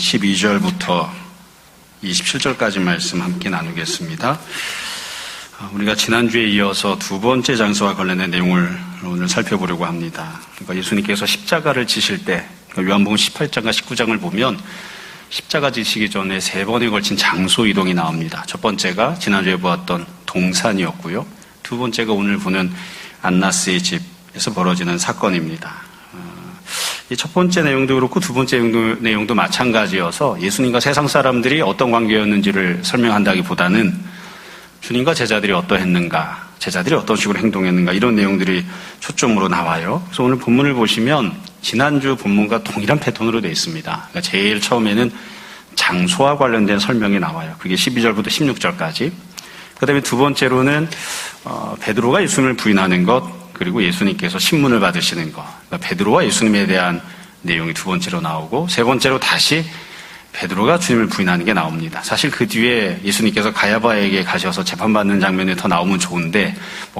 12절부터 27절까지 말씀 함께 나누겠습니다. 우리가 지난주에 이어서 두 번째 장소와 관련된 내용을 오늘 살펴보려고 합니다. 그러니까 예수님께서 십자가를 지실 때 요한복음 18장과 19장을 보면 십자가 지시기 전에 세 번에 걸친 장소 이동이 나옵니다. 첫 번째가 지난주에 보았던 동산이었고요. 두 번째가 오늘 보는 안나스의 집에서 벌어지는 사건입니다. 이 첫 번째 내용도 그렇고 두 번째 내용도 마찬가지여서 예수님과 세상 사람들이 어떤 관계였는지를 설명한다기보다는 주님과 제자들이 어떠했는가, 제자들이 어떤 식으로 행동했는가 이런 내용들이 초점으로 나와요. 그래서 오늘 본문을 보시면 지난주 본문과 동일한 패턴으로 되어 있습니다. 그러니까 제일 처음에는 장소와 관련된 설명이 나와요. 그게 12절부터 16절까지. 그 다음에 두 번째로는 베드로가 예수님을 부인하는 것, 그리고 예수님께서 신문을 받으시는 것. 그러니까 베드로와 예수님에 대한 내용이 두 번째로 나오고 세 번째로 다시 베드로가 주님을 부인하는 게 나옵니다. 사실 그 뒤에 예수님께서 가야바에게 가셔서 재판받는 장면이 더 나오면 좋은데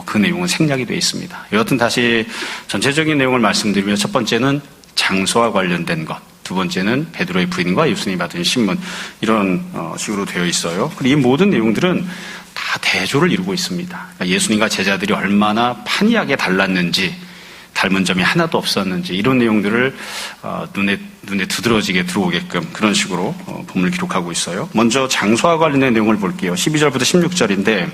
그 내용은 생략이 되어 있습니다. 여하튼 다시 전체적인 내용을 말씀드리면 첫 번째는 장소와 관련된 것, 두 번째는 베드로의 부인과 예수님이 받은 신문 이런 식으로 되어 있어요. 그리고 이 모든 내용들은 다 대조를 이루고 있습니다. 그러니까 예수님과 제자들이 얼마나 판이하게 달랐는지, 닮은 점이 하나도 없었는지 이런 내용들을 눈에 두드러지게 들어오게끔 그런 식으로 본문을 기록하고 있어요. 먼저 장소와 관련된 내용을 볼게요. 12절부터 16절인데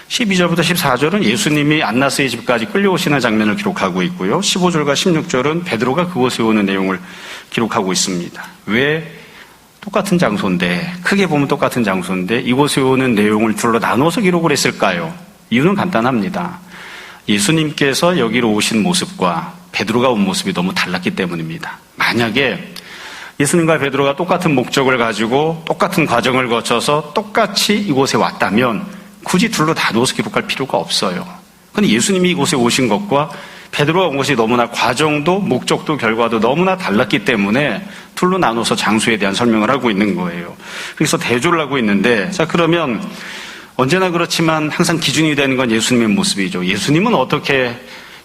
12절부터 14절은 예수님이 안나스의 집까지 끌려오시는 장면을 기록하고 있고요. 15절과 16절은 베드로가 그곳에 오는 내용을 기록하고 있습니다. 왜 똑같은 장소인데, 크게 보면 똑같은 장소인데 이곳에 오는 내용을 둘로 나눠서 기록을 했을까요? 이유는 간단합니다. 예수님께서 여기로 오신 모습과 베드로가 온 모습이 너무 달랐기 때문입니다. 만약에 예수님과 베드로가 똑같은 목적을 가지고 똑같은 과정을 거쳐서 똑같이 이곳에 왔다면 굳이 둘로 나누어서 기록할 필요가 없어요. 그런데 예수님이 이곳에 오신 것과 베드로가 온 것이 너무나 과정도 목적도 결과도 너무나 달랐기 때문에 둘로 나눠서 장소에 대한 설명을 하고 있는 거예요. 그래서 대조를 하고 있는데, 자 그러면 언제나 그렇지만 항상 기준이 되는 건 예수님의 모습이죠. 예수님은 어떻게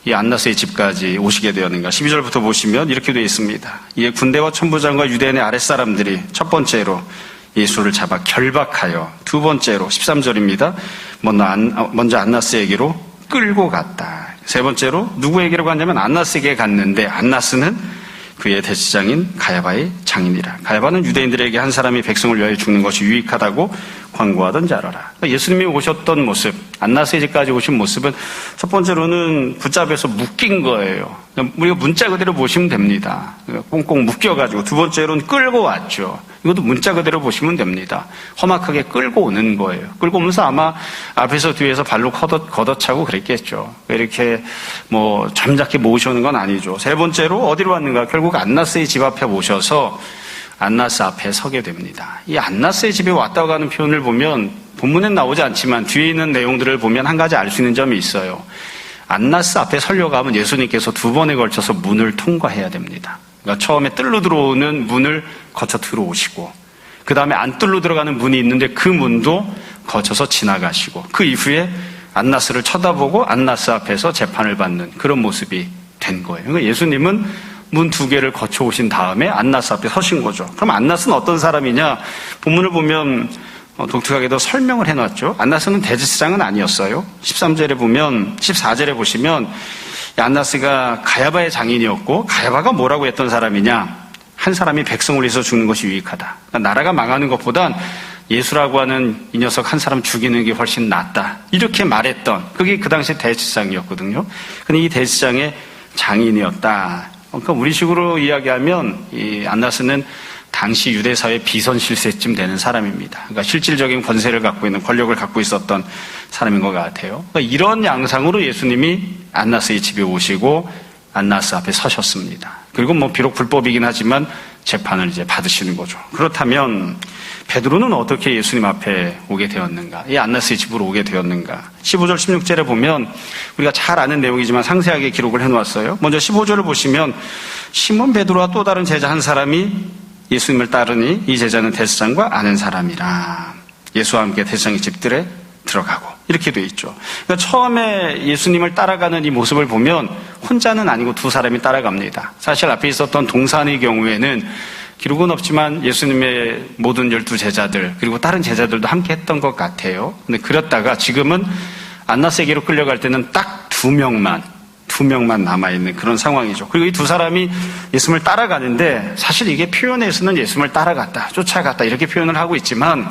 이 안나스의 집까지 오시게 되었는가? 12절부터 보시면 이렇게 되어 있습니다. 이에 군대와 천부장과 유대인의 아랫사람들이 첫 번째로 예수를 잡아 결박하여, 두 번째로 13절입니다. 먼저 안나스에게로 끌고 갔다. 세 번째로 누구에게로 갔냐면 안나스에게 갔는데 안나스는 그의 대제사장인 가야바의 장인이라. 가야바는 유대인들에게 한 사람이 백성을 위하여 죽는 것이 유익하다고 권고하던지 알아라. 예수님이 오셨던 모습, 안나스의 집까지 오신 모습은 첫 번째로는 붙잡아서 묶인 거예요. 우리가 문자 그대로 보시면 됩니다. 꽁꽁 묶여가지고. 두 번째로는 끌고 왔죠. 이것도 문자 그대로 보시면 됩니다. 험악하게 끌고 오는 거예요. 끌고 오면서 아마 앞에서 뒤에서 발로 걷어차고 그랬겠죠. 이렇게 잠작게 모셔오는 건 아니죠. 세 번째로 어디로 왔는가? 결국 안나스의 집 앞에 모셔서 안나스 앞에 서게 됩니다. 이 안나스의 집에 왔다고 하는 표현을 보면 본문엔 나오지 않지만 뒤에 있는 내용들을 보면 한 가지 알 수 있는 점이 있어요. 안나스 앞에 서려고 하면 예수님께서 두 번에 걸쳐서 문을 통과해야 됩니다. 그러니까 처음에 뜰로 들어오는 문을 거쳐 들어오시고, 그 다음에 안뜰로 들어가는 문이 있는데 그 문도 거쳐서 지나가시고, 그 이후에 안나스를 쳐다보고 안나스 앞에서 재판을 받는 그런 모습이 된 거예요. 그러니까 예수님은 문 두 개를 거쳐 오신 다음에 안나스 앞에 서신 거죠. 그럼 안나스는 어떤 사람이냐? 본문을 보면 독특하게도 설명을 해놨죠. 안나스는 대제사장은 아니었어요. 14절에 보시면 안나스가 가야바의 장인이었고, 가야바가 뭐라고 했던 사람이냐? 한 사람이 백성을 위해서 죽는 것이 유익하다. 그러니까 나라가 망하는 것보단 예수라고 하는 이 녀석 한 사람 죽이는 게 훨씬 낫다. 이렇게 말했던, 그게 그 당시 대제사장이었거든요. 근데 이 대제사장의 장인이었다. 그러니까 우리식으로 이야기하면 이 안나스는 당시 유대사회 비선실세쯤 되는 사람입니다. 그러니까 실질적인 권세를 갖고 있는, 권력을 갖고 있었던 사람인 것 같아요. 그러니까 이런 양상으로 예수님이 안나스의 집에 오시고 안나스 앞에 서셨습니다. 그리고 비록 불법이긴 하지만 재판을 이제 받으시는 거죠. 그렇다면 베드로는 어떻게 예수님 앞에 오게 되었는가? 이 안나스의 집으로 오게 되었는가? 15절, 16절에 보면 우리가 잘 아는 내용이지만 상세하게 기록을 해놓았어요. 먼저 15절을 보시면 시몬 베드로와 또 다른 제자 한 사람이 예수님을 따르니 이 제자는 대제사장과 아는 사람이라. 예수와 함께 대제사장의 집들에 들어가고 이렇게 돼 있죠. 그러니까 처음에 예수님을 따라가는 이 모습을 보면 혼자는 아니고 두 사람이 따라갑니다. 사실 앞에 있었던 동산의 경우에는 기록은 없지만 예수님의 모든 12제자들 그리고 다른 제자들도 함께 했던 것 같아요. 근데 그랬다가 지금은 안나스에게로 끌려갈 때는 딱 두 명만 남아있는 그런 상황이죠. 그리고 이 두 사람이 예수님을 따라가는데 사실 이게 표현에서는 예수님을 따라갔다, 쫓아갔다 이렇게 표현을 하고 있지만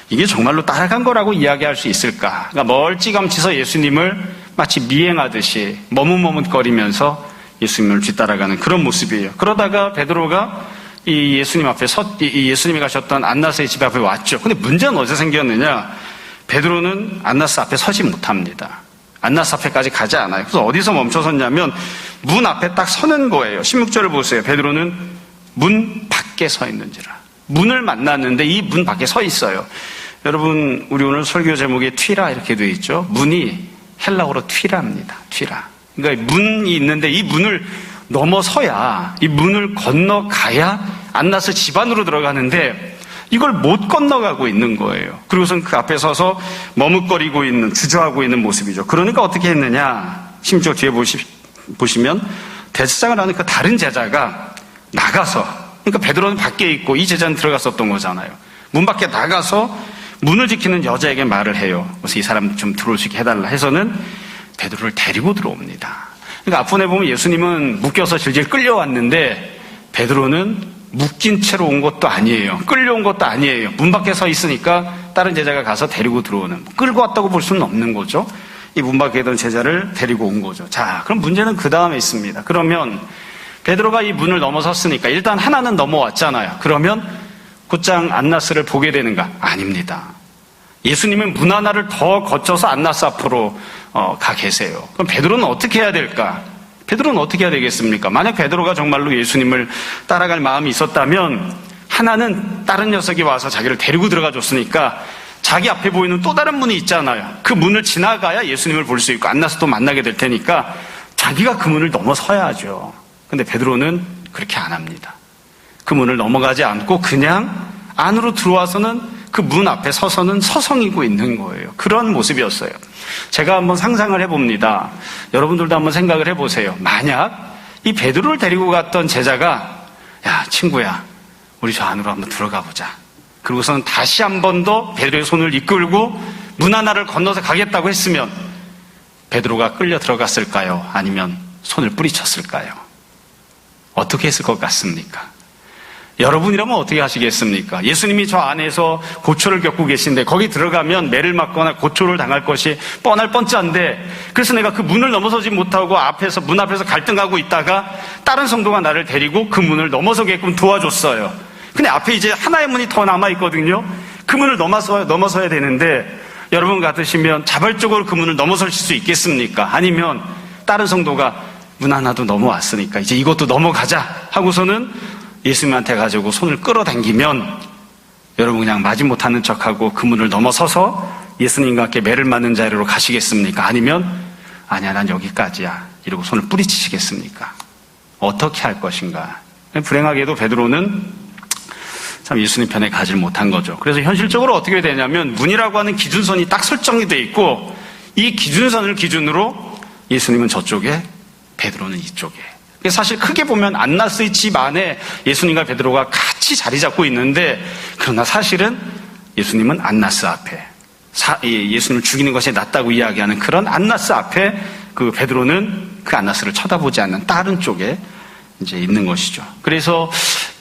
이게 정말로 따라간 거라고 이야기할 수 있을까? 그러니까 멀찌감치서 예수님을 마치 미행하듯이 머뭇머뭇거리면서 예수님을 뒤따라가는 그런 모습이에요. 그러다가 베드로가 이 예수님 앞에 예수님이 가셨던 안나스의 집 앞에 왔죠. 근데 문제는 어디서 생겼느냐? 베드로는 안나스 앞에 서지 못합니다. 안나스 앞에까지 가지 않아요. 그래서 어디서 멈춰섰냐면 문 앞에 딱 서는 거예요. 16절을 보세요. 베드로는 문 밖에 서 있는지라. 문을 만났는데 이 문 밖에 서 있어요. 여러분, 우리 오늘 설교 제목에 튀라 이렇게 되어 있죠. 문이 헬라어로 튀라입니다. 튀라. 그러니까 문이 있는데 이 문을 넘어서야, 이 문을 건너가야 안나스 집 안으로 들어가는데 이걸 못 건너가고 있는 거예요. 그리고선 그 앞에 서서 머뭇거리고 있는, 주저하고 있는 모습이죠. 그러니까 어떻게 했느냐? 심지어 뒤에 보시면 대제사장을 하는 그 다른 제자가 나가서, 그러니까 베드로는 밖에 있고 이 제자는 들어갔었던 거잖아요. 문 밖에 나가서 문을 지키는 여자에게 말을 해요. 그래서 이 사람 좀 들어올 수 있게 해달라 해서는 베드로를 데리고 들어옵니다. 그러니까 앞부분에 보면 예수님은 묶여서 질질 끌려왔는데 베드로는 묶인 채로 온 것도 아니에요. 끌려온 것도 아니에요. 문 밖에 서 있으니까 다른 제자가 가서 데리고 들어오는, 끌고 왔다고 볼 수는 없는 거죠. 이 문 밖에 있던 제자를 데리고 온 거죠. 자, 그럼 문제는 그 다음에 있습니다. 그러면 베드로가 이 문을 넘어섰으니까 일단 하나는 넘어왔잖아요. 그러면 곧장 안나스를 보게 되는가? 아닙니다. 예수님은 문 하나를 더 거쳐서 안나스 앞으로 가 계세요. 그럼 베드로는 어떻게 해야 될까? 베드로는 어떻게 해야 되겠습니까? 만약 베드로가 정말로 예수님을 따라갈 마음이 있었다면 하나는 다른 녀석이 와서 자기를 데리고 들어가 줬으니까 자기 앞에 보이는 또 다른 문이 있잖아요. 그 문을 지나가야 예수님을 볼 수 있고 안나스도 만나게 될 테니까 자기가 그 문을 넘어서야 하죠. 근데 베드로는 그렇게 안 합니다. 그 문을 넘어가지 않고 그냥 안으로 들어와서는 그 문 앞에 서서는 서성이고 있는 거예요. 그런 모습이었어요. 제가 한번 상상을 해봅니다. 여러분들도 한번 생각을 해보세요. 만약 이 베드로를 데리고 갔던 제자가 야, 친구야, 우리 저 안으로 한번 들어가 보자. 그리고서는 다시 한 번 더 베드로의 손을 이끌고 문 하나를 건너서 가겠다고 했으면 베드로가 끌려 들어갔을까요? 아니면 손을 뿌리쳤을까요? 어떻게 했을 것 같습니까? 여러분이라면 어떻게 하시겠습니까? 예수님이 저 안에서 고초를 겪고 계신데 거기 들어가면 매를 맞거나 고초를 당할 것이 뻔할 뻔짠데 그래서 내가 그 문을 넘어서지 못하고 문 앞에서 갈등하고 있다가 다른 성도가 나를 데리고 그 문을 넘어서게끔 도와줬어요. 근데 앞에 이제 하나의 문이 더 남아있거든요. 그 문을 넘어서야 되는데 여러분 같으시면 자발적으로 그 문을 넘어설 수 있겠습니까? 아니면 다른 성도가 문 하나도 넘어왔으니까 이제 이것도 넘어가자 하고서는 예수님한테 가지고 손을 끌어당기면 여러분 그냥 마지못하는 척하고 그 문을 넘어서서 예수님과 함께 매를 맞는 자리로 가시겠습니까? 아니면 아니야 난 여기까지야 이러고 손을 뿌리치시겠습니까? 어떻게 할 것인가? 불행하게도 베드로는 참 예수님 편에 가질 못한 거죠. 그래서 현실적으로 어떻게 되냐면 문이라고 하는 기준선이 딱 설정이 돼 있고 이 기준선을 기준으로 예수님은 저쪽에 베드로는 이쪽에. 사실 크게 보면 안나스의 집 안에 예수님과 베드로가 같이 자리 잡고 있는데 그러나 사실은 예수님은 안나스 앞에 예수님을 죽이는 것이 낫다고 이야기하는 그런 안나스 앞에 그 베드로는 그 안나스를 쳐다보지 않는 다른 쪽에 이제 있는 것이죠. 그래서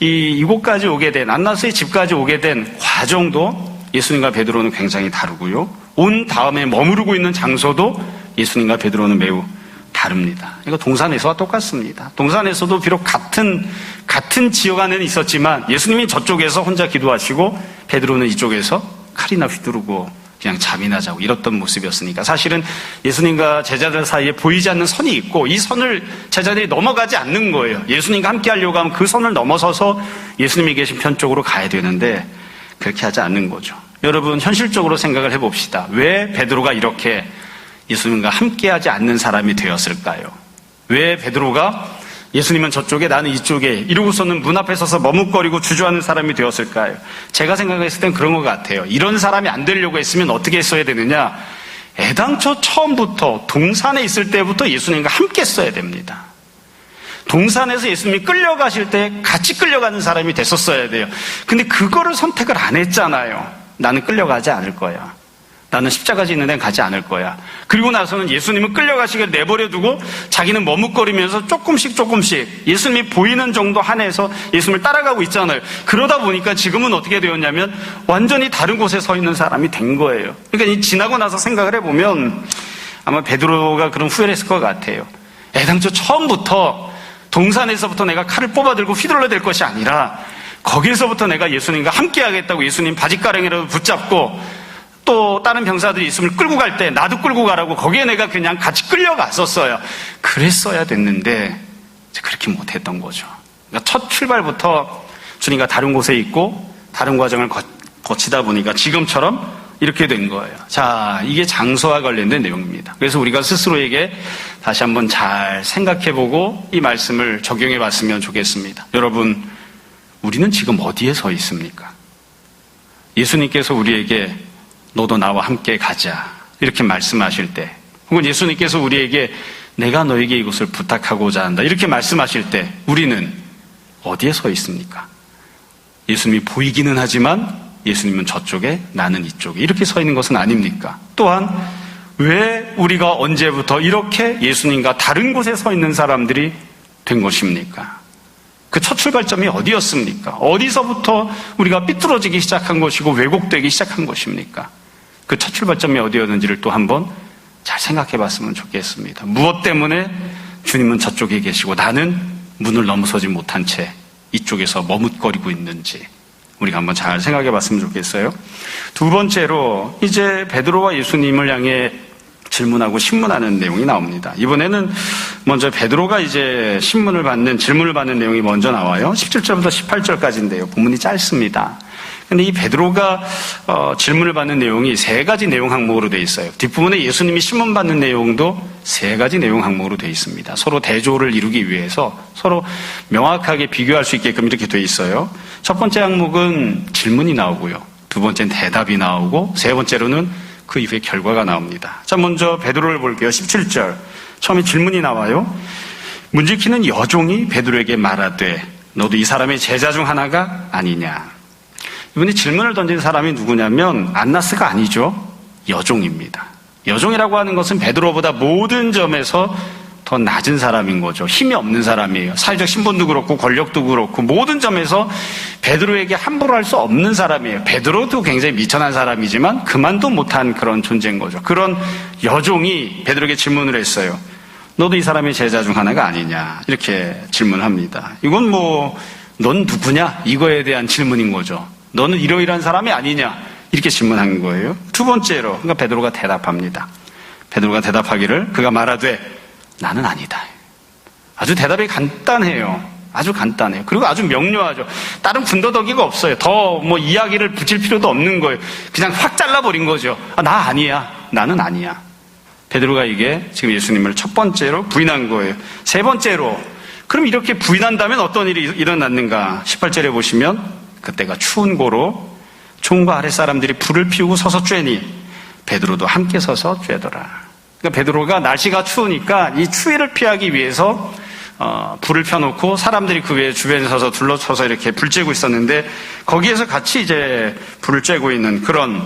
이곳까지 오게 된 안나스의 집까지 오게 된 과정도 예수님과 베드로는 굉장히 다르고요. 온 다음에 머무르고 있는 장소도 예수님과 베드로는 매우 다릅니다. 이거 동산에서와 똑같습니다. 동산에서도 비록 같은 지역 안에는 있었지만 예수님이 저쪽에서 혼자 기도하시고 베드로는 이쪽에서 칼이나 휘두르고 그냥 잠이나 자고 이랬던 모습이었으니까 사실은 예수님과 제자들 사이에 보이지 않는 선이 있고 이 선을 제자들이 넘어가지 않는 거예요. 예수님과 함께 하려고 하면 그 선을 넘어서서 예수님이 계신 편 쪽으로 가야 되는데 그렇게 하지 않는 거죠. 여러분 현실적으로 생각을 해봅시다. 왜 베드로가 이렇게 예수님과 함께하지 않는 사람이 되었을까요? 왜 베드로가 예수님은 저쪽에 나는 이쪽에 이러고서는 문 앞에 서서 머뭇거리고 주저하는 사람이 되었을까요? 제가 생각했을 땐 그런 것 같아요. 이런 사람이 안 되려고 했으면 어떻게 했어야 되느냐? 애당초 처음부터 동산에 있을 때부터 예수님과 함께 했어야 됩니다. 동산에서 예수님이 끌려가실 때 같이 끌려가는 사람이 됐었어야 돼요. 근데 그거를 선택을 안 했잖아요. 나는 끌려가지 않을 거야. 나는 십자가 짓는 데는 가지 않을 거야. 그리고 나서는 예수님은 끌려가시기를 내버려두고 자기는 머뭇거리면서 조금씩 예수님이 보이는 정도 한에서 예수님을 따라가고 있잖아요. 그러다 보니까 지금은 어떻게 되었냐면 완전히 다른 곳에 서 있는 사람이 된 거예요. 그러니까 지나고 나서 생각을 해보면 아마 베드로가 그런 후회를 했을 것 같아요. 애당초 처음부터 동산에서부터 내가 칼을 뽑아들고 휘둘러야 될 것이 아니라 거기에서부터 내가 예수님과 함께 하겠다고 예수님 바짓가랑이라도 붙잡고 또 다른 병사들이 있으면 끌고 갈 때 나도 끌고 가라고 거기에 내가 그냥 같이 끌려갔었어요. 그랬어야 됐는데 그렇게 못했던 거죠. 그러니까 첫 출발부터 주님과 다른 곳에 있고 다른 과정을 거치다 보니까 지금처럼 이렇게 된 거예요. 자, 이게 장소와 관련된 내용입니다. 그래서 우리가 스스로에게 다시 한번 잘 생각해보고 이 말씀을 적용해봤으면 좋겠습니다. 여러분, 우리는 지금 어디에 서 있습니까? 예수님께서 우리에게 너도 나와 함께 가자 이렇게 말씀하실 때, 혹은 예수님께서 우리에게 내가 너에게 이것을 부탁하고자 한다 이렇게 말씀하실 때 우리는 어디에 서 있습니까? 예수님이 보이기는 하지만 예수님은 저쪽에 나는 이쪽에 이렇게 서 있는 것은 아닙니까? 또한 왜 우리가 언제부터 이렇게 예수님과 다른 곳에 서 있는 사람들이 된 것입니까? 그 첫 출발점이 어디였습니까? 어디서부터 우리가 삐뚤어지기 시작한 것이고 왜곡되기 시작한 것입니까? 그 첫 출발점이 어디였는지를 또 한번 잘 생각해 봤으면 좋겠습니다. 무엇 때문에 주님은 저쪽에 계시고 나는 문을 넘어서지 못한 채 이쪽에서 머뭇거리고 있는지 우리가 한번 잘 생각해 봤으면 좋겠어요. 두 번째로 이제 베드로와 예수님을 향해 질문하고 신문하는 내용이 나옵니다. 이번에는 먼저 베드로가 이제 질문을 받는 내용이 먼저 나와요. 17절부터 18절까지인데요. 본문이 짧습니다. 근데 이 베드로가 질문을 받는 내용이 세 가지 내용 항목으로 되어 있어요. 뒷부분에 예수님이 신문받는 내용도 세 가지 내용 항목으로 되어 있습니다. 서로 대조를 이루기 위해서 서로 명확하게 비교할 수 있게끔 이렇게 되어 있어요. 첫 번째 항목은 질문이 나오고요. 두 번째는 대답이 나오고 세 번째로는 그 이후에 결과가 나옵니다. 자, 먼저 베드로를 볼게요. 17절. 처음에 질문이 나와요. 문지키는 여종이 베드로에게 말하되 너도 이 사람의 제자 중 하나가 아니냐. 이분이 질문을 던진 사람이 누구냐면 안나스가 아니죠. 여종입니다. 여종이라고 하는 것은 베드로보다 모든 점에서 더 낮은 사람인 거죠. 힘이 없는 사람이에요. 사회적 신분도 그렇고 권력도 그렇고 모든 점에서 베드로에게 함부로 할 수 없는 사람이에요. 베드로도 굉장히 미천한 사람이지만 그만도 못한 그런 존재인 거죠. 그런 여종이 베드로에게 질문을 했어요. 너도 이 사람의 제자 중 하나가 아니냐 이렇게 질문합니다. 이건 넌 누구냐 이거에 대한 질문인 거죠. 너는 이러이러한 사람이 아니냐 이렇게 질문한 거예요. 두 번째로 그러니까 베드로가 대답합니다. 베드로가 대답하기를 그가 말하되 나는 아니다. 아주 대답이 간단해요. 아주 간단해요. 그리고 아주 명료하죠. 다른 군더더기가 없어요. 더 이야기를 붙일 필요도 없는 거예요. 그냥 확 잘라버린 거죠. 나 아니야. 나는 아니야. 베드로가 이게 지금 예수님을 첫 번째로 부인한 거예요. 세 번째로 그럼 이렇게 부인한다면 어떤 일이 일어났는가? 18절에 보시면 그때가 추운 고로 총과 아랫사람들이 불을 피우고 서서 쬐니 베드로도 함께 서서 쬐더라. 그러니까 베드로가 날씨가 추우니까 이 추위를 피하기 위해서 불을 펴놓고 사람들이 그 외에 주변에 서서 둘러서서 이렇게 불 쬐고 있었는데 거기에서 같이 이제 불을 쬐고 있는 그런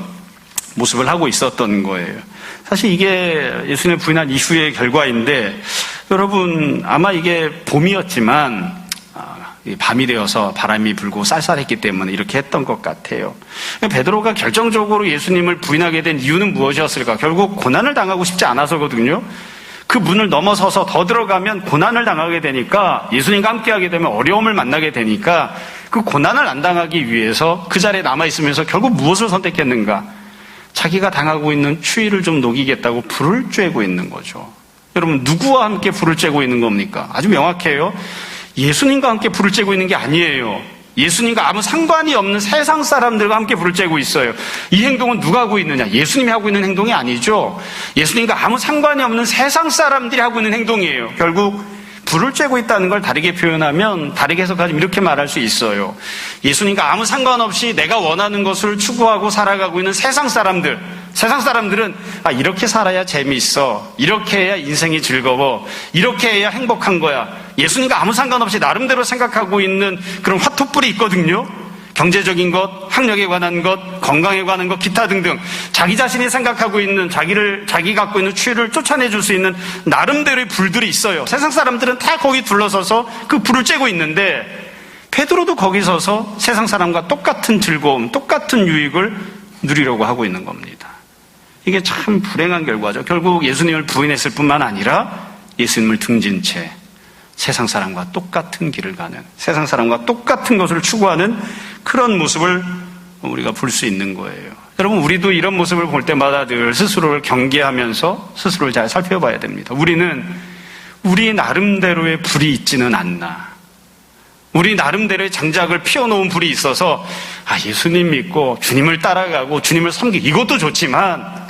모습을 하고 있었던 거예요. 사실 이게 예수님을 부인한 이후의 결과인데 여러분 아마 이게 봄이었지만 밤이 되어서 바람이 불고 쌀쌀했기 때문에 이렇게 했던 것 같아요. 베드로가 결정적으로 예수님을 부인하게 된 이유는 무엇이었을까? 결국 고난을 당하고 싶지 않아서거든요. 그 문을 넘어서서 더 들어가면 고난을 당하게 되니까 예수님과 함께하게 되면 어려움을 만나게 되니까 그 고난을 안 당하기 위해서 그 자리에 남아있으면서 결국 무엇을 선택했는가? 자기가 당하고 있는 추위를 좀 녹이겠다고 불을 쬐고 있는 거죠. 여러분 누구와 함께 불을 쬐고 있는 겁니까? 아주 명확해요. 예수님과 함께 불을 쬐고 있는 게 아니에요. 예수님과 아무 상관이 없는 세상 사람들과 함께 불을 쬐고 있어요. 이 행동은 누가 하고 있느냐? 예수님이 하고 있는 행동이 아니죠. 예수님과 아무 상관이 없는 세상 사람들이 하고 있는 행동이에요. 결국 불을 쬐고 있다는 걸 다르게 표현하면 다르게 해석하면 이렇게 말할 수 있어요. 예수님과 아무 상관없이 내가 원하는 것을 추구하고 살아가고 있는 세상 사람들은 이렇게 살아야 재미있어. 이렇게 해야 인생이 즐거워. 이렇게 해야 행복한 거야. 예수님과 아무 상관없이 나름대로 생각하고 있는 그런 화투불이 있거든요. 경제적인 것, 학력에 관한 것, 건강에 관한 것, 기타 등등 자기 자신이 생각하고 있는 자기 갖고 있는 추위를 쫓아내줄 수 있는 나름대로의 불들이 있어요. 세상 사람들은 다 거기 둘러서서 그 불을 쬐고 있는데 베드로도 거기 서서 세상 사람과 똑같은 즐거움, 똑같은 유익을 누리려고 하고 있는 겁니다. 이게 참 불행한 결과죠. 결국 예수님을 부인했을 뿐만 아니라 예수님을 등진 채 세상 사람과 똑같은 길을 가는, 세상 사람과 똑같은 것을 추구하는 그런 모습을 우리가 볼 수 있는 거예요. 여러분, 우리도 이런 모습을 볼 때마다 늘 스스로를 경계하면서 스스로를 잘 살펴봐야 됩니다. 우리는 우리 나름대로의 불이 있지는 않나. 우리 나름대로의 장작을 피워놓은 불이 있어서 예수님 믿고 주님을 따라가고 주님을 섬기고 그것도 좋지만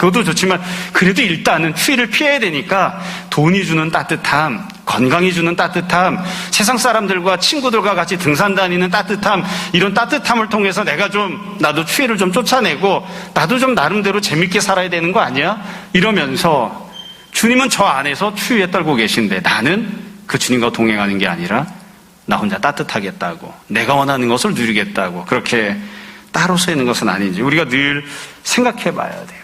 그래도 일단은 추위를 피해야 되니까 돈이 주는 따뜻함, 건강이 주는 따뜻함, 세상 사람들과 친구들과 같이 등산 다니는 따뜻함, 이런 따뜻함을 통해서 나도 추위를 좀 쫓아내고 나도 좀 나름대로 재밌게 살아야 되는 거 아니야? 이러면서 주님은 저 안에서 추위에 떨고 계신데 나는 그 주님과 동행하는 게 아니라 나 혼자 따뜻하겠다고, 내가 원하는 것을 누리겠다고 그렇게 따로 서 있는 것은 아닌지 우리가 늘 생각해 봐야 돼요.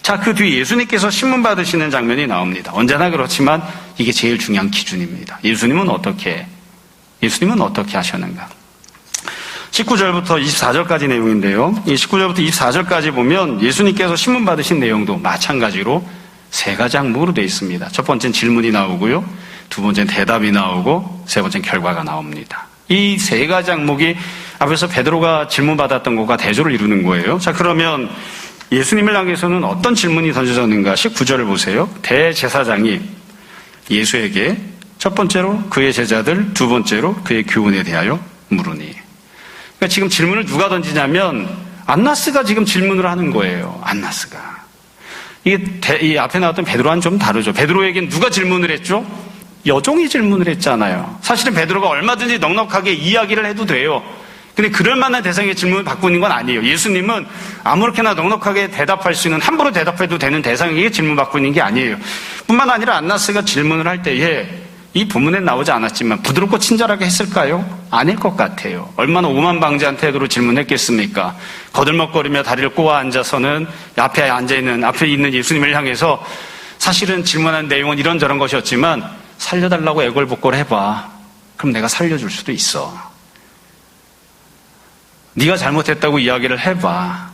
자, 그 뒤에 예수님께서 신문 받으시는 장면이 나옵니다. 언제나 그렇지만 이게 제일 중요한 기준입니다. 예수님은 어떻게 하셨는가? 19절부터 24절까지 내용인데요. 이 19절부터 24절까지 보면 예수님께서 신문 받으신 내용도 마찬가지로 세 가지 항목으로 되어 있습니다. 첫 번째는 질문이 나오고요. 두 번째는 대답이 나오고 세 번째는 결과가 나옵니다. 이 세 가지 항목이 앞에서 베드로가 질문받았던 것과 대조를 이루는 거예요. 자, 그러면 예수님을 향해서는 어떤 질문이 던져졌는가? 19절을 보세요. 대제사장이 예수에게 첫 번째로 그의 제자들, 두 번째로 그의 교훈에 대하여 물으니. 그러니까 지금 질문을 누가 던지냐면 안나스가 지금 질문을 하는 거예요. 안나스가. 이 앞에 나왔던 베드로와는 좀 다르죠. 베드로에겐 누가 질문을 했죠? 여종이 질문을 했잖아요. 사실은 베드로가 얼마든지 넉넉하게 이야기를 해도 돼요. 근데 그럴 만한 대상의 질문을 받고 있는 건 아니에요. 예수님은 아무렇게나 넉넉하게 대답할 수 있는, 함부로 대답해도 되는 대상에게 질문 받고 있는 게 아니에요. 뿐만 아니라 안나스가 질문을 할 때에 이 본문에 나오지 않았지만 부드럽고 친절하게 했을까요? 아닐 것 같아요. 얼마나 오만방자한 태도로 질문했겠습니까? 거들먹거리며 다리를 꼬아 앉아서는 앞에 있는 예수님을 향해서 사실은 질문한 내용은 이런저런 것이었지만 살려달라고 애걸복걸 해봐. 그럼 내가 살려줄 수도 있어. 네가 잘못했다고 이야기를 해봐.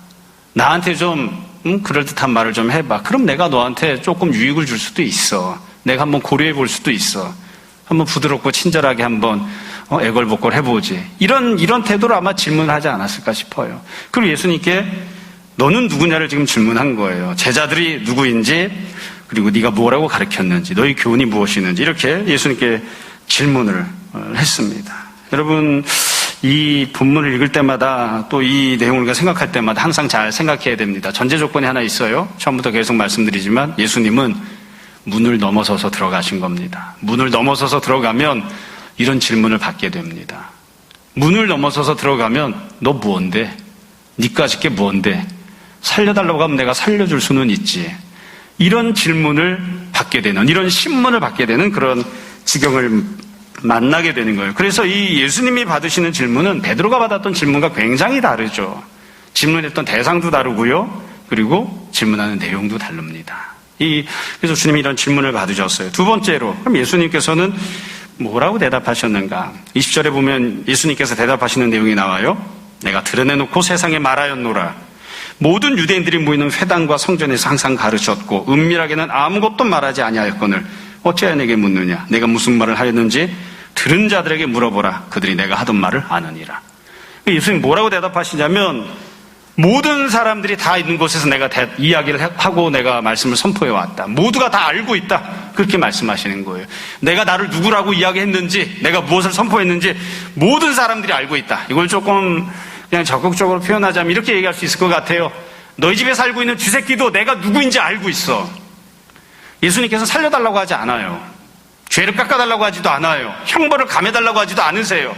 나한테 좀 그럴듯한 말을 좀 해봐. 그럼 내가 너한테 조금 유익을 줄 수도 있어. 내가 한번 고려해 볼 수도 있어. 한번 부드럽고 친절하게 한번 애걸복걸 해보지. 이런 태도로 아마 질문을 하지 않았을까 싶어요. 그리고 예수님께 너는 누구냐를 지금 질문한 거예요. 제자들이 누구인지, 그리고 네가 뭐라고 가르쳤는지, 너희 교훈이 무엇이는지 이렇게 예수님께 질문을 했습니다. 여러분, 이 본문을 읽을 때마다 또 이 내용을 우리가 생각할 때마다 항상 잘 생각해야 됩니다. 전제 조건이 하나 있어요. 처음부터 계속 말씀드리지만 예수님은 문을 넘어서서 들어가신 겁니다. 문을 넘어서서 들어가면 이런 질문을 받게 됩니다. 문을 넘어서서 들어가면 너 뭔데? 니까짓 게 뭔데? 살려달라고 하면 내가 살려줄 수는 있지. 이런 질문을 받게 되는, 이런 신문을 받게 되는 그런 지경을 만나게 되는 거예요. 그래서 이 예수님이 받으시는 질문은 베드로가 받았던 질문과 굉장히 다르죠. 질문했던 대상도 다르고요. 그리고 질문하는 내용도 다릅니다. 그래서 주님이 이런 질문을 받으셨어요. 두 번째로, 그럼 예수님께서는 뭐라고 대답하셨는가? 20절에 보면 예수님께서 대답하시는 내용이 나와요. 내가 드러내놓고 세상에 말하였노라. 모든 유대인들이 모이는 회당과 성전에서 항상 가르쳤고 은밀하게는 아무것도 말하지 아니하였거늘 어찌하여 내게 묻느냐? 내가 무슨 말을 하였는지 들은 자들에게 물어보라. 그들이 내가 하던 말을 아느니라. 예수님 뭐라고 대답하시냐면 모든 사람들이 다 있는 곳에서 내가 이야기를 하고 내가 말씀을 선포해 왔다. 모두가 다 알고 있다. 그렇게 말씀하시는 거예요. 내가 나를 누구라고 이야기했는지, 내가 무엇을 선포했는지 모든 사람들이 알고 있다. 이걸 조금 그냥 적극적으로 표현하자면 이렇게 얘기할 수 있을 것 같아요. 너희 집에 살고 있는 쥐새끼도 내가 누구인지 알고 있어. 예수님께서 살려달라고 하지 않아요. 죄를 깎아달라고 하지도 않아요. 형벌을 감해달라고 하지도 않으세요.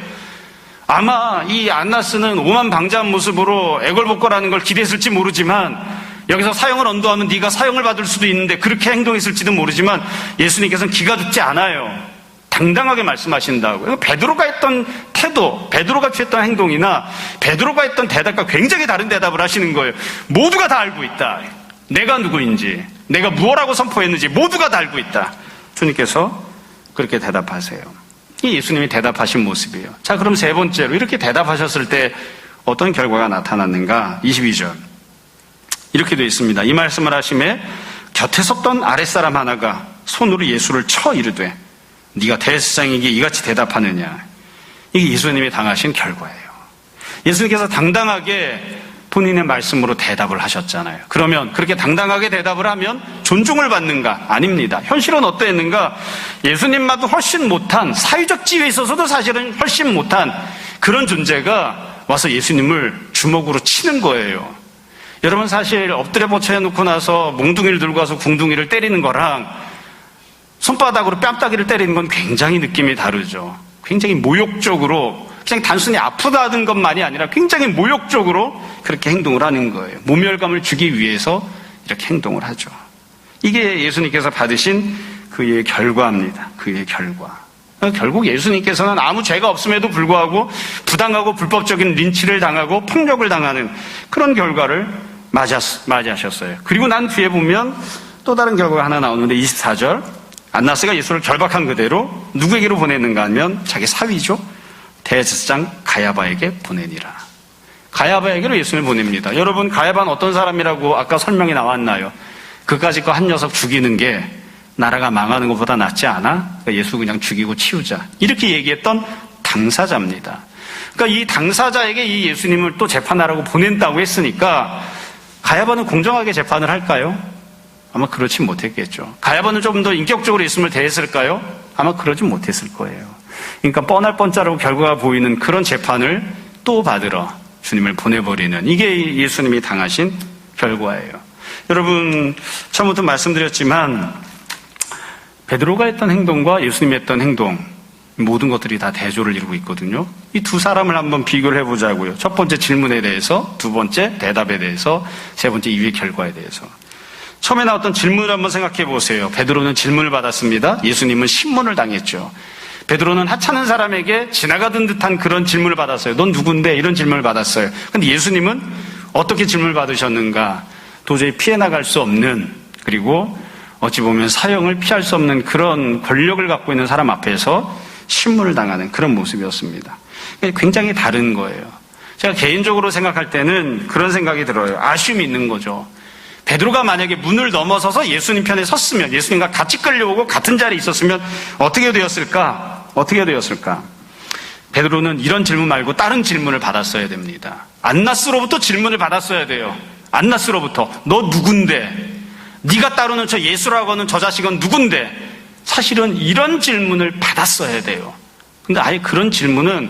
아마 이 안나스는 오만방자한 모습으로 애걸복걸하는 걸 기대했을지 모르지만 여기서 사형을 언도하면 네가 사형을 받을 수도 있는데 그렇게 행동했을지도 모르지만 예수님께서는 기가 죽지 않아요. 당당하게 말씀하신다고요. 베드로가 했던 태도, 베드로가 취했던 행동이나 베드로가 했던 대답과 굉장히 다른 대답을 하시는 거예요. 모두가 다 알고 있다. 내가 누구인지, 내가 무엇라고 선포했는지 모두가 다 알고 있다. 주님께서 그렇게 대답하세요. 이 예수님이 대답하신 모습이에요. 자, 그럼 세 번째로 이렇게 대답하셨을 때 어떤 결과가 나타났는가? 22절. 이렇게 되어 있습니다. 이 말씀을 하심에 곁에 섰던 아랫사람 하나가 손으로 예수를 쳐 이르되 네가 대제사장에게 이같이 대답하느냐. 이게 예수님이 당하신 결과예요. 예수님께서 당당하게 본인의 말씀으로 대답을 하셨잖아요. 그러면 그렇게 당당하게 대답을 하면 존중을 받는가? 아닙니다. 현실은 어떠했는가? 예수님만도 훨씬 못한, 사회적 지위에 있어서도 사실은 훨씬 못한 그런 존재가 와서 예수님을 주먹으로 치는 거예요. 여러분, 사실 엎드려 버쳐 해놓고 나서 몽둥이를 들고 와서 궁둥이를 때리는 거랑 손바닥으로 뺨따기를 때리는 건 굉장히 느낌이 다르죠. 굉장히 모욕적으로, 그냥 단순히 아프다는 것만이 아니라 굉장히 모욕적으로 그렇게 행동을 하는 거예요. 모멸감을 주기 위해서 이렇게 행동을 하죠. 이게 예수님께서 받으신 그의 결과입니다. 그의 결과. 결국 예수님께서는 아무 죄가 없음에도 불구하고 부당하고 불법적인 린치를 당하고 폭력을 당하는 그런 결과를 맞이하셨어요. 그리고 난 뒤에 보면 또 다른 결과가 하나 나오는데 24절. 안나스가 예수를 결박한 그대로 누구에게로 보냈는가 하면 자기 사위죠. 대제사장 가야바에게 보내니라. 가야바에게로 예수님을 보냅니다. 여러분, 가야바는 어떤 사람이라고 아까 설명이 나왔나요? 그까짓 거 한 녀석 죽이는 게 나라가 망하는 것보다 낫지 않아? 그러니까 예수 그냥 죽이고 치우자. 이렇게 얘기했던 당사자입니다. 그러니까 이 당사자에게 이 예수님을 또 재판하라고 보낸다고 했으니까 가야바는 공정하게 재판을 할까요? 아마 그렇지 못했겠죠. 가야바는 조금 더 인격적으로 예수님을 대했을까요? 아마 그러지 못했을 거예요. 그러니까 뻔할 뻔짜라고 결과가 보이는 그런 재판을 또 받으러 주님을 보내버리는, 이게 예수님이 당하신 결과예요. 여러분, 처음부터 말씀드렸지만 베드로가 했던 행동과 예수님이 했던 행동, 모든 것들이 다 대조를 이루고 있거든요. 이 두 사람을 한번 비교를 해보자고요. 첫 번째 질문에 대해서, 두 번째 대답에 대해서, 세 번째 이후의 결과에 대해서. 처음에 나왔던 질문을 한번 생각해 보세요. 베드로는 질문을 받았습니다. 예수님은 신문을 당했죠. 베드로는 하찮은 사람에게 지나가던 듯한 그런 질문을 받았어요. 넌 누군데? 이런 질문을 받았어요. 근데 예수님은 어떻게 질문을 받으셨는가? 도저히 피해 나갈 수 없는, 그리고 어찌 보면 사형을 피할 수 없는 그런 권력을 갖고 있는 사람 앞에서 신문을 당하는 그런 모습이었습니다. 굉장히 다른 거예요. 제가 개인적으로 생각할 때는 그런 생각이 들어요. 아쉬움이 있는 거죠. 베드로가 만약에 문을 넘어서서 예수님 편에 섰으면, 예수님과 같이 끌려오고 같은 자리에 있었으면 어떻게 되었을까? 어떻게 되었을까? 베드로는 이런 질문 말고 다른 질문을 받았어야 됩니다. 안나스로부터 질문을 받았어야 돼요. 안나스로부터. 너 누군데? 네가 따르는 저 예수라고 하는 저 자식은 누군데? 사실은 이런 질문을 받았어야 돼요. 근데 아예 그런 질문은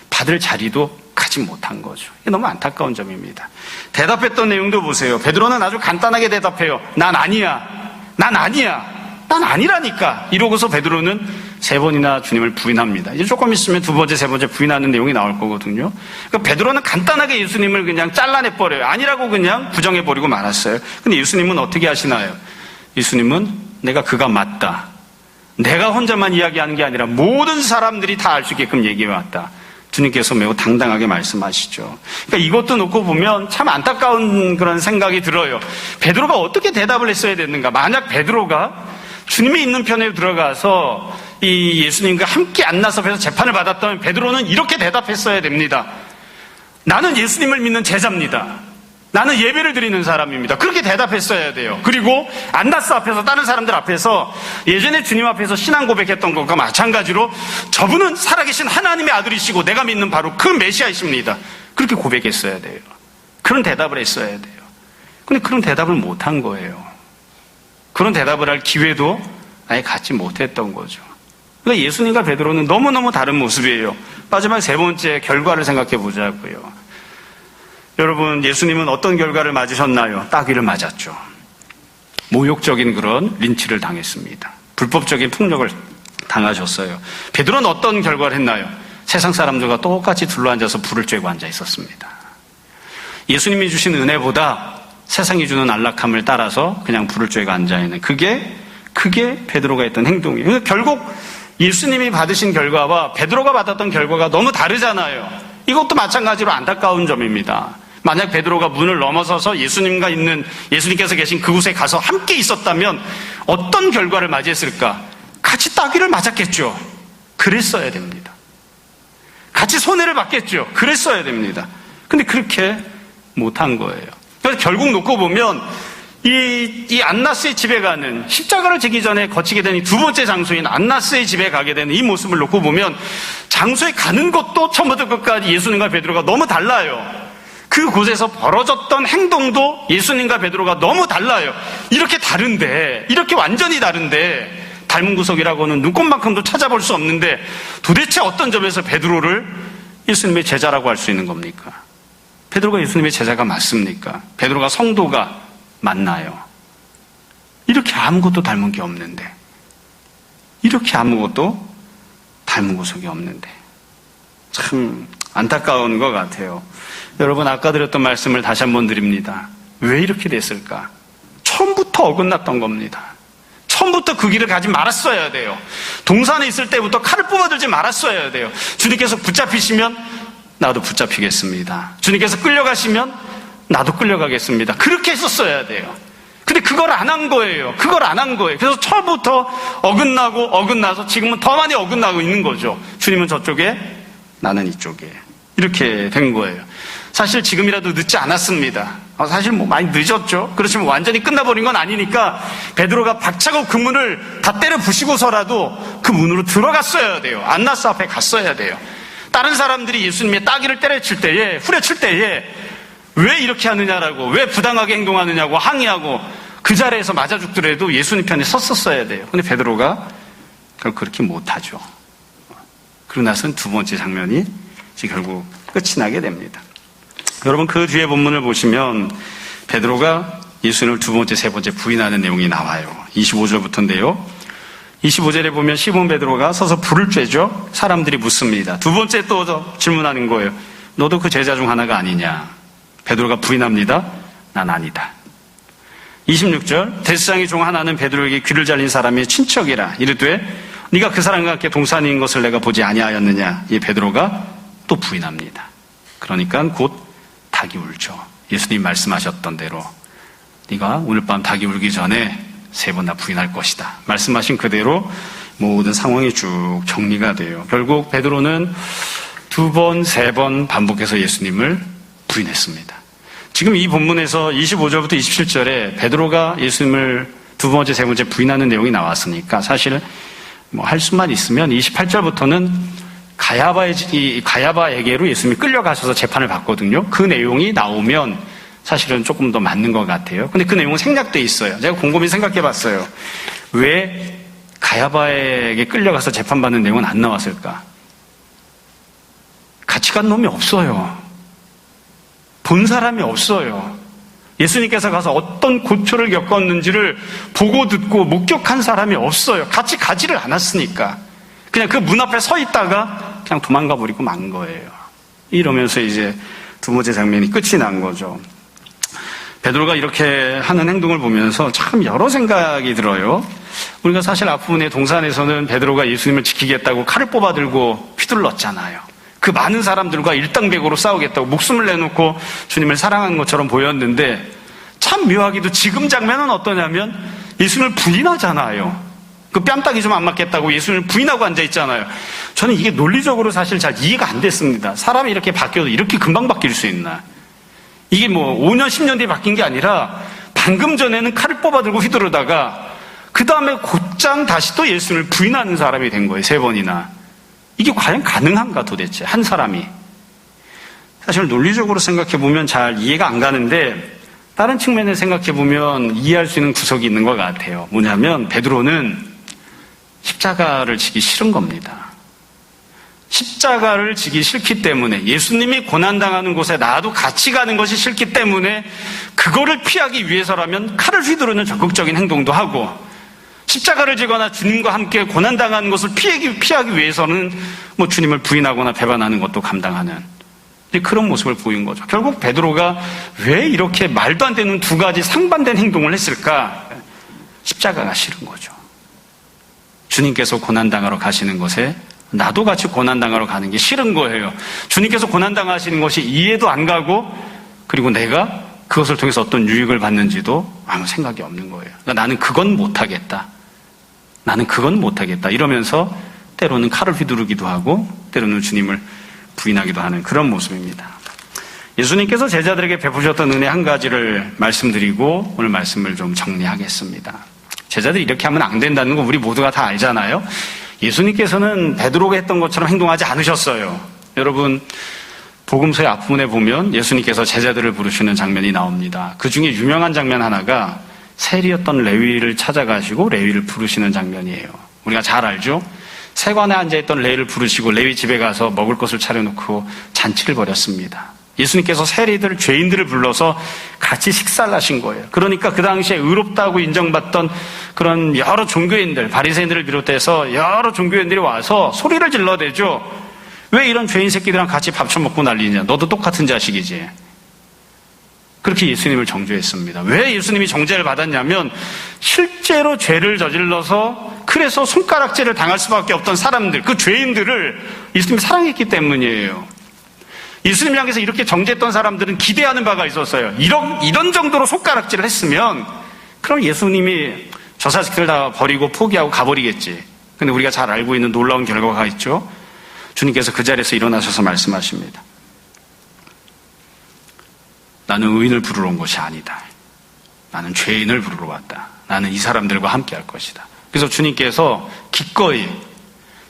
받을 자리도 가지 못한 거죠. 이게 너무 안타까운 점입니다. 대답했던 내용도 보세요. 베드로는 아주 간단하게 대답해요. 난 아니야. 난 아니야. 난 아니라니까. 이러고서 베드로는 세 번이나 주님을 부인합니다. 이제 조금 있으면 두 번째, 세 번째 부인하는 내용이 나올 거거든요. 그러니까 베드로는 간단하게 예수님을 그냥 잘라내버려요. 아니라고 그냥 부정해버리고 말았어요. 근데 예수님은 어떻게 하시나요? 예수님은 내가 그가 맞다. 내가 혼자만 이야기하는 게 아니라 모든 사람들이 다 알 수 있게끔 얘기해왔다. 주님께서 매우 당당하게 말씀하시죠. 그러니까 이것도 놓고 보면 참 안타까운 그런 생각이 들어요. 베드로가 어떻게 대답을 했어야 됐는가? 만약 베드로가 주님이 있는 편에 들어가서 이 예수님과 함께 안나섭에서 재판을 받았다면 베드로는 이렇게 대답했어야 됩니다. 나는 예수님을 믿는 제자입니다. 나는 예배를 드리는 사람입니다. 그렇게 대답했어야 돼요. 그리고 안나스 앞에서, 다른 사람들 앞에서 예전에 주님 앞에서 신앙 고백했던 것과 마찬가지로 저분은 살아계신 하나님의 아들이시고 내가 믿는 바로 그 메시아이십니다. 그렇게 고백했어야 돼요. 그런 대답을 했어야 돼요. 근데 그런 대답을 못한 거예요. 그런 대답을 할 기회도 아예 갖지 못했던 거죠. 그러니까 예수님과 베드로는 너무너무 다른 모습이에요. 마지막 세 번째 결과를 생각해 보자고요. 여러분, 예수님은 어떤 결과를 맞으셨나요? 따귀를 맞았죠. 모욕적인 그런 린치를 당했습니다. 불법적인 폭력을 당하셨어요. 베드로는 어떤 결과를 했나요? 세상 사람들과 똑같이 둘러앉아서 불을 쬐고 앉아 있었습니다. 예수님이 주신 은혜보다 세상이 주는 안락함을 따라서 그냥 불을 쬐고 앉아 있는, 그게 베드로가 했던 행동이에요. 결국 예수님이 받으신 결과와 베드로가 받았던 결과가 너무 다르잖아요. 이것도 마찬가지로 안타까운 점입니다. 만약 베드로가 문을 넘어서서 예수님께서 계신 그곳에 가서 함께 있었다면 어떤 결과를 맞이했을까? 같이 따귀를 맞았겠죠. 그랬어야 됩니다. 같이 손해를 받겠죠. 그랬어야 됩니다. 근데 그렇게 못한 거예요. 그래서 결국 놓고 보면 이 안나스의 집에 가는, 십자가를 지기 전에 거치게 된 이 두 번째 장소인 안나스의 집에 가게 되는 이 모습을 놓고 보면 장소에 가는 것도 처음부터 끝까지 예수님과 베드로가 너무 달라요. 그곳에서 벌어졌던 행동도 예수님과 베드로가 너무 달라요. 이렇게 다른데, 이렇게 완전히 다른데, 닮은 구석이라고는 눈꼽만큼도 찾아볼 수 없는데 도대체 어떤 점에서 베드로를 예수님의 제자라고 할 수 있는 겁니까? 베드로가 예수님의 제자가 맞습니까? 베드로가 성도가 맞나요? 이렇게 아무것도 닮은 게 없는데, 이렇게 아무것도 닮은 구석이 없는데 참 안타까운 것 같아요. 여러분, 아까 드렸던 말씀을 다시 한번 드립니다. 왜 이렇게 됐을까? 처음부터 어긋났던 겁니다. 처음부터 그 길을 가지 말았어야 돼요. 동산에 있을 때부터 칼을 뽑아들지 말았어야 돼요. 주님께서 붙잡히시면 나도 붙잡히겠습니다. 주님께서 끌려가시면 나도 끌려가겠습니다. 그렇게 했었어야 돼요. 근데 그걸 안 한 거예요. 그걸 안 한 거예요. 그래서 처음부터 어긋나서 지금은 더 많이 어긋나고 있는 거죠. 주님은 저쪽에, 나는 이쪽에. 이렇게 된 거예요. 사실 지금이라도 늦지 않았습니다. 사실 많이 늦었죠. 그렇지만 완전히 끝나버린 건 아니니까 베드로가 박차고 그 문을 다 때려 부시고서라도 그 문으로 들어갔어야 돼요. 안나스 앞에 갔어야 돼요. 다른 사람들이 예수님의 따귀를 후려칠 때에 왜 이렇게 하느냐라고, 왜 부당하게 행동하느냐고 항의하고 그 자리에서 맞아 죽더라도 예수님 편에 섰었어야 돼요. 근데 베드로가 그렇게 못하죠. 그러고 나서는 두 번째 장면이 결국 끝이 나게 됩니다. 여러분, 그 뒤에 본문을 보시면 베드로가 예수님을 두 번째, 세 번째 부인하는 내용이 나와요. 25절부터인데요. 25절에 보면 시몬 베드로가 서서 불을 쬐죠. 사람들이 묻습니다. 두 번째 또 질문하는 거예요. 너도 그 제자 중 하나가 아니냐? 베드로가 부인합니다. 난 아니다. 26절, 대제사장의 중 하나는 베드로에게 귀를 잘린 사람이 친척이라 이르되 네가 그 사람과 함께 동산인 것을 내가 보지 아니하였느냐? 이 베드로가 또 부인합니다. 그러니까 곧 닭이 울죠. 예수님 말씀하셨던 대로 네가 오늘 밤 닭이 울기 전에 세 번 다 부인할 것이다. 말씀하신 그대로 모든 상황이 쭉 정리가 돼요. 결국 베드로는 두 번, 세 번 반복해서 예수님을 부인했습니다. 지금 이 본문에서 25절부터 27절에 베드로가 예수님을 두 번째, 세 번째 부인하는 내용이 나왔으니까 사실 할 수만 있으면 28절부터는 가야바에게로 예수님이 끌려가셔서 재판을 받거든요. 그 내용이 나오면 사실은 조금 더 맞는 것 같아요. 근데 그 내용은 생략돼 있어요. 제가 곰곰이 생각해 봤어요. 왜 가야바에게 끌려가서 재판받는 내용은 안 나왔을까? 같이 간 놈이 없어요. 본 사람이 없어요. 예수님께서 가서 어떤 고초를 겪었는지를 보고 듣고 목격한 사람이 없어요. 같이 가지를 않았으니까. 그냥 그 문 앞에 서 있다가 그냥 도망가 버리고 만 거예요. 이러면서 이제 두 번째 장면이 끝이 난 거죠. 베드로가 이렇게 하는 행동을 보면서 참 여러 생각이 들어요. 우리가 사실 앞부분에 동산에서는 베드로가 예수님을 지키겠다고 칼을 뽑아들고 휘둘렀잖아요. 그 많은 사람들과 일당백으로 싸우겠다고 목숨을 내놓고 주님을 사랑하는 것처럼 보였는데 참 묘하게도 지금 장면은 어떠냐면 예수님을 부인하잖아요. 그 뺨따기 좀 안 맞겠다고 예수님을 부인하고 앉아있잖아요. 저는 이게 논리적으로 사실 잘 이해가 안 됐습니다. 사람이 이렇게 바뀌어도 이렇게 금방 바뀔 수 있나. 이게 5년, 10년 뒤에 바뀐 게 아니라 방금 전에는 칼을 뽑아들고 휘두르다가 그 다음에 곧장 다시 또 예수님을 부인하는 사람이 된 거예요. 3번이나. 이게 과연 가능한가 도대체 한 사람이. 사실 논리적으로 생각해보면 잘 이해가 안 가는데 다른 측면에 생각해보면 이해할 수 있는 구석이 있는 것 같아요. 뭐냐면 베드로는 십자가를 지기 싫은 겁니다. 십자가를 지기 싫기 때문에 예수님이 고난당하는 곳에 나도 같이 가는 것이 싫기 때문에 그거를 피하기 위해서라면 칼을 휘두르는 적극적인 행동도 하고 십자가를 지거나 주님과 함께 고난당하는 것을 피하기 위해서는 주님을 부인하거나 배반하는 것도 감당하는 그런 모습을 보인 거죠. 결국 베드로가 왜 이렇게 말도 안 되는 두 가지 상반된 행동을 했을까? 십자가가 싫은 거죠. 주님께서 고난당하러 가시는 곳에 나도 같이 고난당하러 가는 게 싫은 거예요. 주님께서 고난당하시는 것이 이해도 안 가고, 그리고 내가 그것을 통해서 어떤 유익을 받는지도 아무 생각이 없는 거예요. 그러니까 나는 그건 못하겠다. 나는 그건 못하겠다. 이러면서 때로는 칼을 휘두르기도 하고 때로는 주님을 부인하기도 하는 그런 모습입니다. 예수님께서 제자들에게 베푸셨던 은혜 한 가지를 말씀드리고 오늘 말씀을 좀 정리하겠습니다. 제자들이 이렇게 하면 안 된다는 거 우리 모두가 다 알잖아요. 예수님께서는 베드로가 했던 것처럼 행동하지 않으셨어요. 여러분, 복음서의 앞부분에 보면 예수님께서 제자들을 부르시는 장면이 나옵니다. 그 중에 유명한 장면 하나가 세리였던 레위를 찾아가시고 레위를 부르시는 장면이에요. 우리가 잘 알죠? 세관에 앉아있던 레위를 부르시고 레위 집에 가서 먹을 것을 차려놓고 잔치를 벌였습니다. 예수님께서 세리들, 죄인들을 불러서 같이 식사를 하신 거예요. 그러니까 그 당시에 의롭다고 인정받던 그런 여러 종교인들, 바리새인들을 비롯해서 여러 종교인들이 와서 소리를 질러대죠. 왜 이런 죄인 새끼들이랑 같이 밥 처먹고 난리냐? 너도 똑같은 자식이지. 그렇게 예수님을 정죄했습니다. 왜 예수님이 정죄를 받았냐면 실제로 죄를 저질러서 그래서 손가락질을 당할 수밖에 없던 사람들, 그 죄인들을 예수님이 사랑했기 때문이에요. 예수님을 향해서 이렇게 정죄했던 사람들은 기대하는 바가 있었어요. 이런 정도로 손가락질을 했으면 그럼 예수님이 저 자식들 다 버리고 포기하고 가버리겠지. 근데 우리가 잘 알고 있는 놀라운 결과가 있죠. 주님께서 그 자리에서 일어나셔서 말씀하십니다. 나는 의인을 부르러 온 것이 아니다. 나는 죄인을 부르러 왔다. 나는 이 사람들과 함께 할 것이다. 그래서 주님께서 기꺼이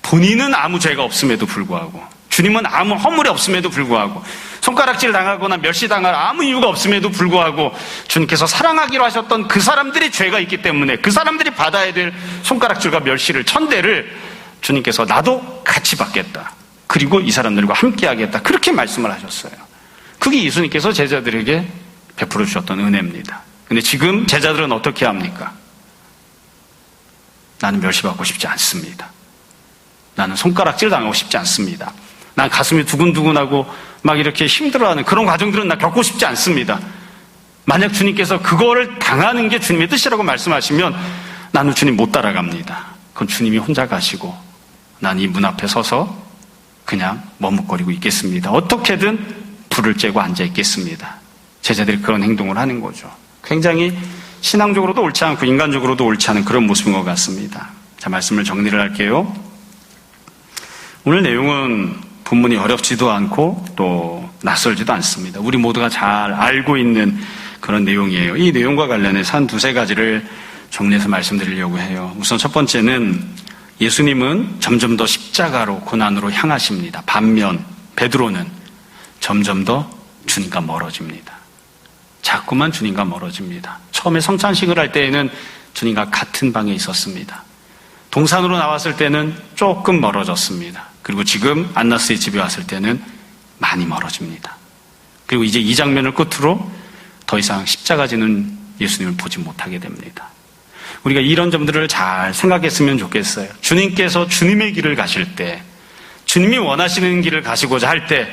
본인은 아무 죄가 없음에도 불구하고 주님은 아무 허물이 없음에도 불구하고 손가락질 당하거나 멸시당할 아무 이유가 없음에도 불구하고 주님께서 사랑하기로 하셨던 그 사람들이 죄가 있기 때문에 그 사람들이 받아야 될 손가락질과 멸시를, 천대를 주님께서 나도 같이 받겠다. 그리고 이 사람들과 함께 하겠다. 그렇게 말씀을 하셨어요. 그게 예수님께서 제자들에게 베풀어 주셨던 은혜입니다. 근데 지금 제자들은 어떻게 합니까? 나는 멸시받고 싶지 않습니다. 나는 손가락질 당하고 싶지 않습니다. 난 가슴이 두근두근하고 막 이렇게 힘들어하는 그런 과정들은 나 겪고 싶지 않습니다. 만약 주님께서 그거를 당하는 게 주님의 뜻이라고 말씀하시면 나는 주님 못 따라갑니다. 그건 주님이 혼자 가시고 난 이 문 앞에 서서 그냥 머뭇거리고 있겠습니다. 어떻게든 불을 쬐고 앉아 있겠습니다. 제자들이 그런 행동을 하는 거죠. 굉장히 신앙적으로도 옳지 않고 인간적으로도 옳지 않은 그런 모습인 것 같습니다. 자, 말씀을 정리를 할게요. 오늘 내용은 본문이 어렵지도 않고 또 낯설지도 않습니다. 우리 모두가 잘 알고 있는 그런 내용이에요. 이 내용과 관련해서 한 두세 가지를 정리해서 말씀드리려고 해요. 우선 첫 번째는 예수님은 점점 더 십자가로 고난으로 향하십니다. 반면 베드로는 점점 더 주님과 멀어집니다. 자꾸만 주님과 멀어집니다. 처음에 성찬식을 할 때에는 주님과 같은 방에 있었습니다. 동산으로 나왔을 때는 조금 멀어졌습니다. 그리고 지금 안나스의 집에 왔을 때는 많이 멀어집니다. 그리고 이제 이 장면을 끝으로 더 이상 십자가 지는 예수님을 보지 못하게 됩니다. 우리가 이런 점들을 잘 생각했으면 좋겠어요. 주님께서 주님의 길을 가실 때, 주님이 원하시는 길을 가시고자 할 때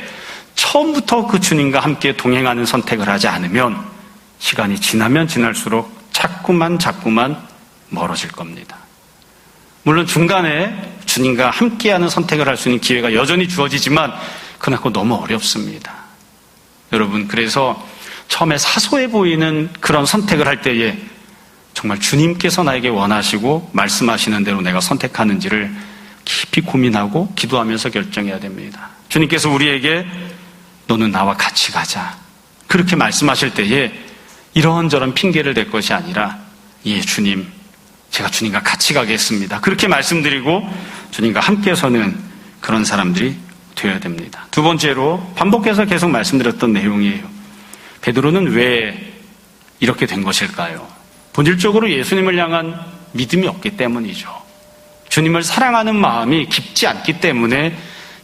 처음부터 그 주님과 함께 동행하는 선택을 하지 않으면 시간이 지나면 지날수록 자꾸만 멀어질 겁니다. 물론 중간에 주님과 함께하는 선택을 할 수 있는 기회가 여전히 주어지지만 그나마 너무 어렵습니다. 여러분, 그래서 처음에 사소해 보이는 그런 선택을 할 때에 정말 주님께서 나에게 원하시고 말씀하시는 대로 내가 선택하는지를 깊이 고민하고 기도하면서 결정해야 됩니다. 주님께서 우리에게 너는 나와 같이 가자, 그렇게 말씀하실 때에 이런저런 핑계를 댈 것이 아니라 예, 주님, 제가 주님과 같이 가겠습니다, 그렇게 말씀드리고 주님과 함께 서는 그런 사람들이 되어야 됩니다. 두 번째로 반복해서 계속 말씀드렸던 내용이에요. 베드로는 왜 이렇게 된 것일까요? 본질적으로 예수님을 향한 믿음이 없기 때문이죠. 주님을 사랑하는 마음이 깊지 않기 때문에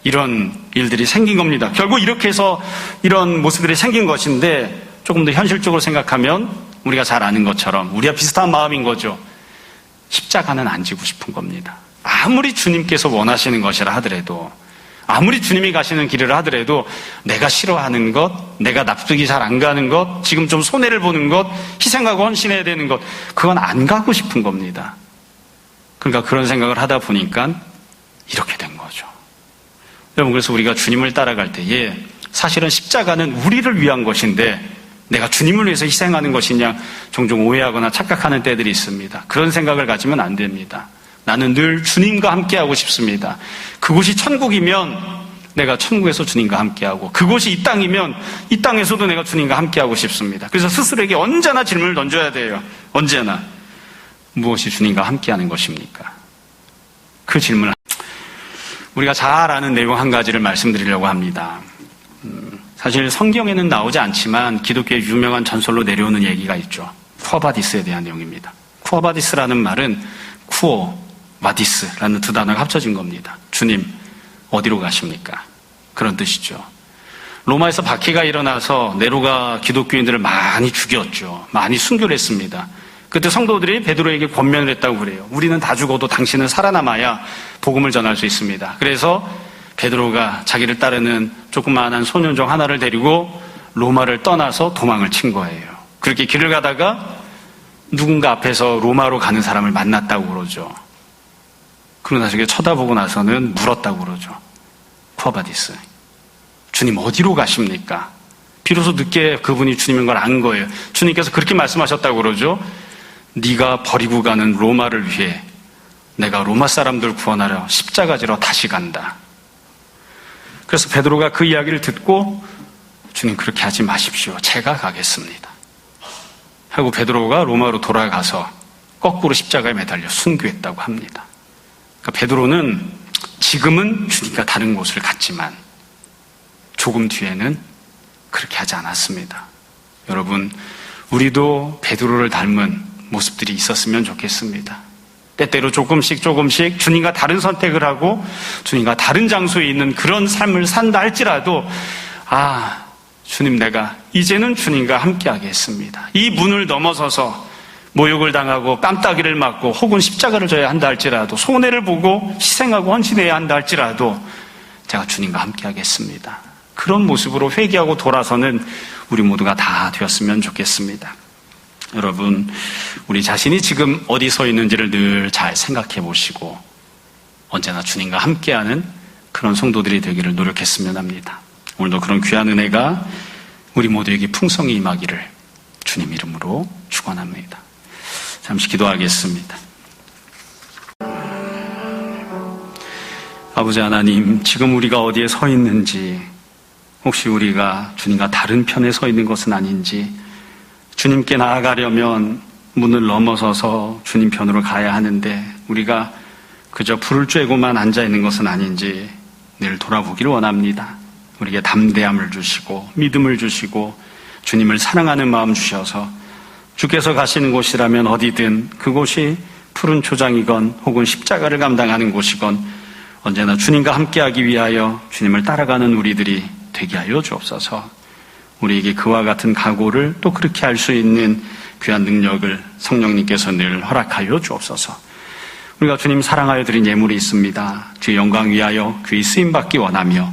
이런 일들이 생긴 겁니다. 결국 이렇게 해서 이런 모습들이 생긴 것인데, 조금 더 현실적으로 생각하면 우리가 잘 아는 것처럼 우리와 비슷한 마음인 거죠. 십자가는 안 지고 싶은 겁니다. 아무리 주님께서 원하시는 것이라 하더라도, 아무리 주님이 가시는 길을 하더라도 내가 싫어하는 것, 내가 납득이 잘 안 가는 것, 지금 좀 손해를 보는 것, 희생하고 헌신해야 되는 것, 그건 안 가고 싶은 겁니다. 그러니까 그런 생각을 하다 보니까 이렇게 된 거죠. 여러분, 그래서 우리가 주님을 따라갈 때에 사실은 십자가는 우리를 위한 것인데 내가 주님을 위해서 희생하는 것이냐 종종 오해하거나 착각하는 때들이 있습니다. 그런 생각을 가지면 안 됩니다. 나는 늘 주님과 함께하고 싶습니다. 그곳이 천국이면 내가 천국에서 주님과 함께하고, 그곳이 이 땅이면 이 땅에서도 내가 주님과 함께하고 싶습니다. 그래서 스스로에게 언제나 질문을 던져야 돼요. 언제나. 무엇이 주님과 함께하는 것입니까? 그 질문을 우리가 잘 아는 내용 한 가지를 말씀드리려고 합니다. 사실 성경에는 나오지 않지만 기독교의 유명한 전설로 내려오는 얘기가 있죠. 쿠어바디스에 대한 내용입니다. 쿠어바디스라는 말은 쿠어, 바디스라는 두 단어가 합쳐진 겁니다. 주님, 어디로 가십니까? 그런 뜻이죠. 로마에서 박해가 일어나서 네로가 기독교인들을 많이 죽였죠. 많이 순교를 했습니다. 그때 성도들이 베드로에게 권면을 했다고 그래요. 우리는 다 죽어도 당신은 살아남아야 복음을 전할 수 있습니다. 그래서 베드로가 자기를 따르는 조그마한 소년 중 하나를 데리고 로마를 떠나서 도망을 친 거예요. 그렇게 길을 가다가 누군가 앞에서 로마로 가는 사람을 만났다고 그러죠. 그러고 나서 쳐다보고 나서는 물었다고 그러죠. 쿠어바디스, 주님 어디로 가십니까? 비로소 늦게 그분이 주님인 걸 안 거예요. 주님께서 그렇게 말씀하셨다고 그러죠. 네가 버리고 가는 로마를 위해 내가 로마 사람들 구원하려 십자가 지러 다시 간다. 그래서 베드로가 그 이야기를 듣고 주님 그렇게 하지 마십시오. 제가 가겠습니다. 하고 베드로가 로마로 돌아가서 거꾸로 십자가에 매달려 순교했다고 합니다. 그러니까 베드로는 지금은 주님과 다른 곳을 갔지만 조금 뒤에는 그렇게 하지 않았습니다. 여러분, 우리도 베드로를 닮은 모습들이 있었으면 좋겠습니다. 때때로 조금씩 주님과 다른 선택을 하고 주님과 다른 장소에 있는 그런 삶을 산다 할지라도 주님, 내가 이제는 주님과 함께하게 했습니다. 이 문을 넘어서서 모욕을 당하고 뺨따기를 맞고 혹은 십자가를 져야 한다 할지라도, 손해를 보고 희생하고 헌신해야 한다 할지라도 제가 주님과 함께하겠습니다. 그런 모습으로 회개하고 돌아서는 우리 모두가 다 되었으면 좋겠습니다. 여러분, 우리 자신이 지금 어디 서 있는지를 늘 잘 생각해 보시고 언제나 주님과 함께하는 그런 성도들이 되기를 노력했으면 합니다. 오늘도 그런 귀한 은혜가 우리 모두에게 풍성히 임하기를 주님 이름으로 축원합니다. 잠시 기도하겠습니다. 아버지 하나님, 지금 우리가 어디에 서 있는지, 혹시 우리가 주님과 다른 편에 서 있는 것은 아닌지, 주님께 나아가려면 문을 넘어서서 주님 편으로 가야 하는데 우리가 그저 불을 쬐고만 앉아있는 것은 아닌지 늘 돌아보기를 원합니다. 우리에게 담대함을 주시고 믿음을 주시고 주님을 사랑하는 마음 주셔서 주께서 가시는 곳이라면 어디든 그곳이 푸른 초장이건 혹은 십자가를 감당하는 곳이건 언제나 주님과 함께하기 위하여 주님을 따라가는 우리들이 되게 하여 주옵소서. 우리에게 그와 같은 각오를 또 그렇게 할 수 있는 귀한 능력을 성령님께서 늘 허락하여 주옵소서. 우리가 주님 사랑하여 드린 예물이 있습니다. 주의 영광 위하여 귀히 쓰임받기 원하며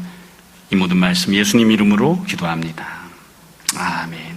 이 모든 말씀 예수님 이름으로 기도합니다. 아멘.